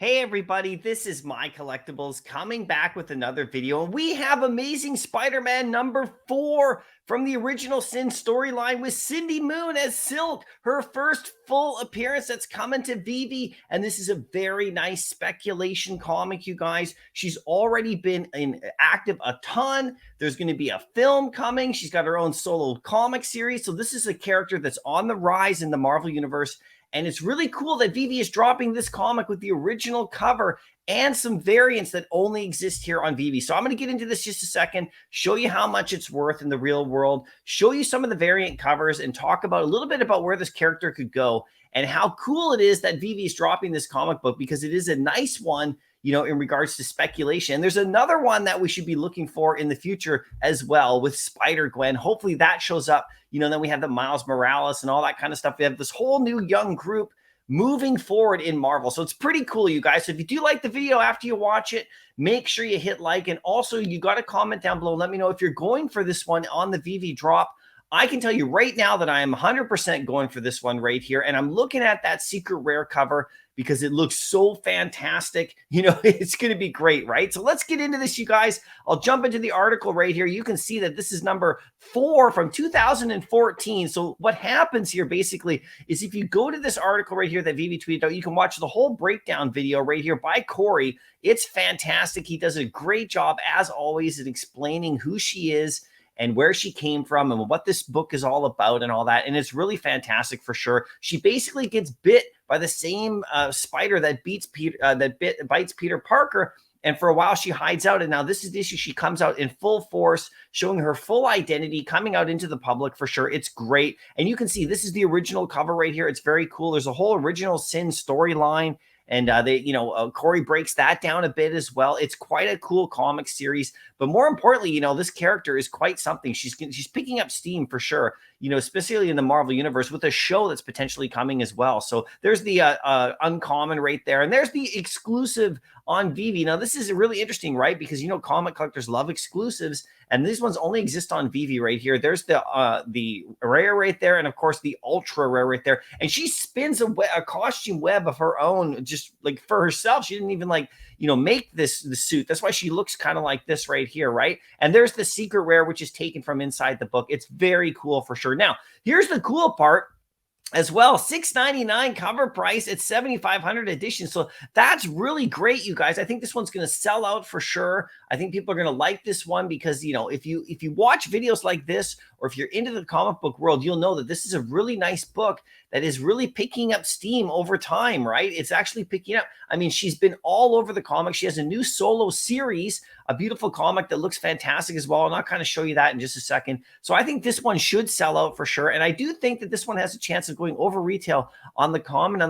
Hey everybody, this is MyCollectables coming back with another video, and we have Amazing Spider-Man number 4 from the original Sin storyline with Cindy Moon as Silk, her first full appearance that's coming to Veve, and this is a very nice speculation comic, you guys. She's already been active a ton. There's going to be a film coming. She's got her own solo comic series, so this is a character that's on the rise in the Marvel Universe. And it's really cool that Veve is dropping this comic with the original cover and some variants that only exist here on Veve. So I'm going to get into this just a second, show you how much it's worth in the real world, show you some of the variant covers, and talk about a little bit about where this character could go and how cool it is that Veve is dropping this comic book, because it is a nice one, in regards to speculation. And there's another one that we should be looking for in the future as well with Spider-Gwen. Hopefully that shows up. Then we have the Miles Morales and all that kind of stuff. We have this whole new young group moving forward in Marvel. So it's pretty cool, you guys. So if you do like the video after you watch it, make sure you hit like. And also, you got to comment down below. Let me know if you're going for this one on the Veve drop. I can tell you right now that I am 100% going for this one right here. And I'm looking at that secret rare cover because it looks so fantastic. It's going to be great, right? So let's get into this, you guys. I'll jump into the article right here. You can see that this is number 4 from 2014. So what happens here basically is if you go to this article right here that Veve tweeted out, you can watch the whole breakdown video right here by Corey. It's fantastic. He does a great job, as always, in explaining who she is and where she came from and what this book is all about and all that. And it's really fantastic for sure. She basically gets bit by the same spider that bites Peter Parker. And for a while, she hides out. And now this is the issue. She comes out in full force, showing her full identity, coming out into the public for sure. It's great. And you can see this is the original cover right here. It's very cool. There's a whole original Sin storyline. And Corey breaks that down a bit as well. It's quite a cool comic series. But more importantly, this character is quite something. She's picking up steam for sure, especially in the Marvel Universe with a show that's potentially coming as well. So there's the uncommon right there. And there's the exclusive on Veve. Now, this is really interesting, right? Because, comic collectors love exclusives. And these ones only exist on Veve right here. There's the rare right there. And, of course, the ultra rare right there. And she spins a costume web of her own just like for herself. She didn't even make the suit. That's why she looks kind of like this right here, right? And there's the secret rare, which is taken from inside the book. It's very cool for sure. Now, here's the cool part as well. $6.99 cover price at 7,500 edition. So that's really great, you guys. I think this one's going to sell out for sure. I think people are going to like this one because, if you watch videos like this, or if you're into the comic book world, you'll know that this is a really nice book that is really picking up steam over time, right? It's actually picking up. I mean, she's been all over the comic. She has a new solo series, a beautiful comic that looks fantastic as well. And I'll kind of show you that in just a second. So I think this one should sell out for sure. And I do think that this one has a chance of going over retail on the common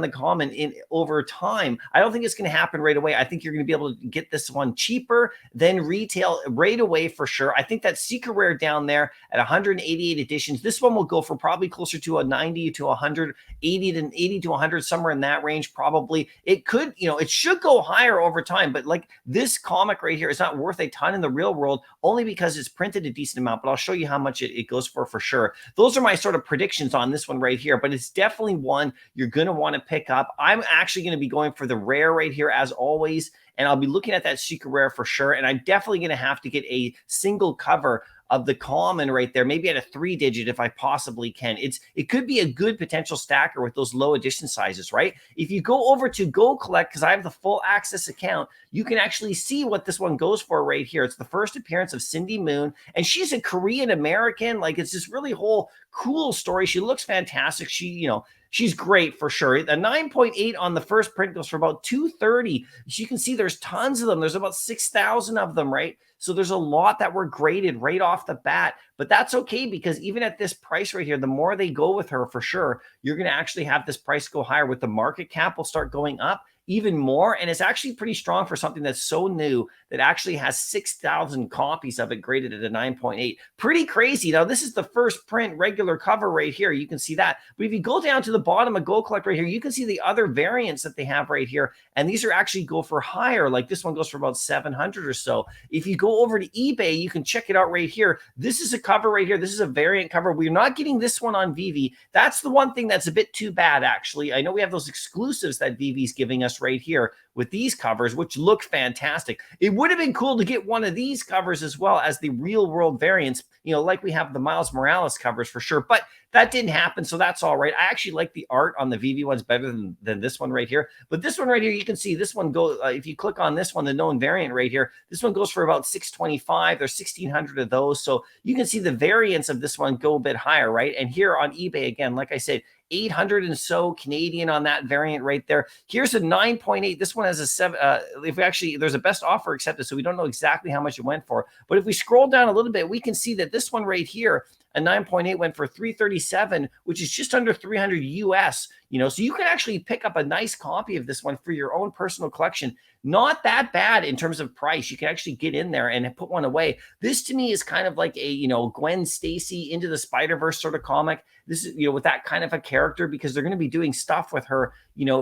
in over time. I don't think it's going to happen right away. I think you're going to be able to get this one cheaper than retail right away for sure. I think that secret rare down there at 188 editions, this one will go for probably closer to a 90 to 100, 80 to 100, somewhere in that range probably. It could, it should go higher over time, but like this comic right here is not worth a ton in the real world only because it's printed a decent amount, but I'll show you how much it goes for sure. Those are my sort of predictions on this one right here, but it's definitely one you're going to want to pick up. I'm actually going to be going for the rare right here as always, and I'll be looking at that secret rare for sure. And I'm definitely going to have to get a single cover of the common right there, maybe at a 3-digit if I possibly can. It could be a good potential stacker with those low edition sizes, right? If you go over to Go Collect, because I have the full access account, you can actually see what this one goes for right here. It's the first appearance of Cindy Moon, and she's a Korean American. Like, it's this really whole cool story. She looks fantastic. She's great for sure. A 9.8 on the first print goes for about $230. As you can see, there's tons of them. There's about 6,000 of them, right? So there's a lot that were graded right off the bat, but that's okay because even at this price right here, the more they go with her for sure, you're going to actually have this price go higher with the market cap will start going up even more. And it's actually pretty strong for something that's so new that actually has 6,000 copies of it graded at a 9.8. Pretty crazy. Now, this is the first print regular cover right here. You can see that. But if you go down to the bottom of Go Collect right here, you can see the other variants that they have right here. And these are actually go for higher. Like this one goes for about 700 or so. If you go over to eBay, you can check it out right here. This is a cover right here. This is a variant cover. We're not getting this one on Veve. That's the one thing that's a bit too bad, actually. I know we have those exclusives that Veve's giving us us right here with these covers, which look fantastic. It would have been cool to get one of these covers as well as the real world variants, like we have the Miles Morales covers for sure, but that didn't happen, so that's all right. I actually like the art on the Veve ones better than this one right here, but this one right here, you can see this one go, if you click on this one, the known variant right here, this one goes for about $625. There's 1,600 of those, so you can see the variants of this one go a bit higher, right? And here on eBay, again, like I said, 800 and so Canadian on that variant right there. Here's a 9.8. This one has a 7. If we actually, there's a best offer accepted, so we don't know exactly how much it went for. But if we scroll down a little bit, we can see that this one right here, a 9.8, went for 337, which is just under 300 US. So you could actually pick up a nice copy of this one for your own personal collection. Not that bad in terms of price. You can actually get in there and put one away. This to me is kind of like a, Gwen Stacy Into the Spider-Verse sort of comic. This is, with that kind of a character, because they're going to be doing stuff with her,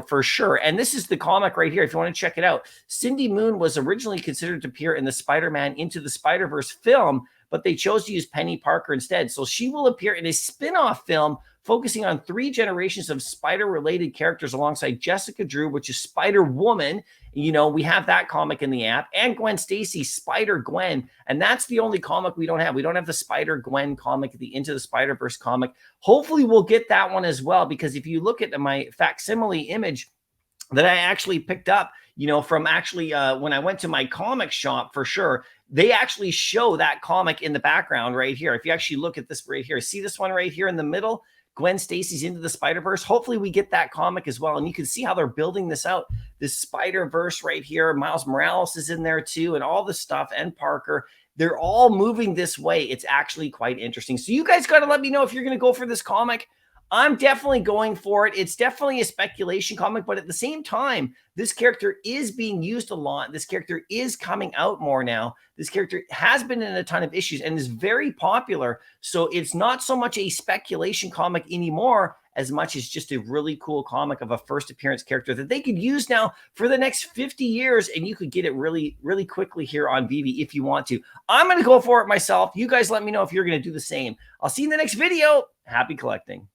for sure. And this is the comic right here. If you want to check it out, Cindy Moon was originally considered to appear in the Spider-Man Into the Spider-Verse film, but they chose to use Penny Parker instead. So she will appear in a spin-off film focusing on 3 generations of spider-related characters alongside Jessica Drew, which is Spider-Woman. We have that comic in the app, and Gwen Stacy, Spider-Gwen, and that's the only comic we don't have. We don't have the Spider-Gwen comic, the Into the Spider-Verse comic. Hopefully we'll get that one as well, because if you look at my facsimile image that I actually picked up, from actually when I went to my comic shop for sure, they actually show that comic in the background right here. If you actually look at this right here, see this one right here in the middle? Gwen Stacy's Into the Spider-Verse. Hopefully we get that comic as well. And you can see how they're building this out. This Spider-Verse right here. Miles Morales is in there too, and all the stuff, and Parker. They're all moving this way. It's actually quite interesting. So you guys got to let me know if you're going to go for this comic. I'm definitely going for it. It's definitely a speculation comic, but at the same time, this character is being used a lot. This character is coming out more now. This character has been in a ton of issues and is very popular. So it's not so much a speculation comic anymore as much as just a really cool comic of a first appearance character that they could use now for the next 50 years. And you could get it really, really quickly here on Veve if you want to. I'm going to go for it myself. You guys let me know if you're going to do the same. I'll see you in the next video. Happy collecting.